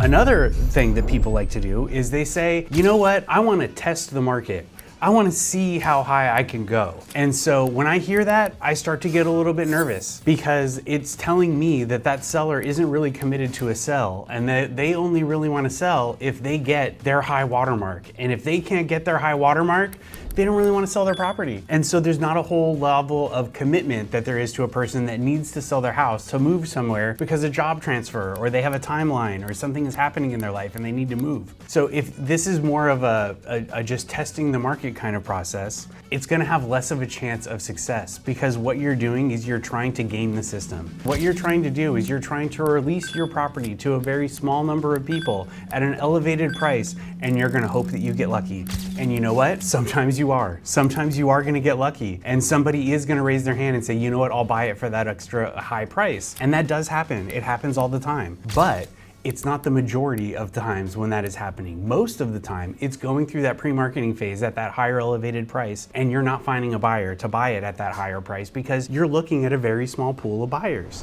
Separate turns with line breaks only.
Another thing that people like to do is they say, you know what, I want to test the market. I want to see how high I can go. And so when I hear that, I start to get a little bit nervous because it's telling me that that seller isn't really committed to a sell and that they only really want to sell if they get their high watermark. And if they can't get their high watermark, they don't really want to sell their property. And so there's not a whole level of commitment that there is to a person that needs to sell their house to move somewhere because of job transfer or they have a timeline or something is happening in their life and they need to move. So if this is more of a just testing the market kind of process, it's gonna have less of a chance of success because what you're doing is you're trying to game the system. What you're trying to do is you're trying to release your property to a very small number of people at an elevated price and you're gonna hope that you get lucky. And you know what? Sometimes you are. Sometimes you are gonna get lucky and somebody is gonna raise their hand and say, you know what, I'll buy it for that extra high price. And that does happen. It happens all the time. But it's not the majority of times when that is happening. Most of the time, it's going through that pre-marketing phase at that higher elevated price and you're not finding a buyer to buy it at that higher price because you're looking at a very small pool of buyers.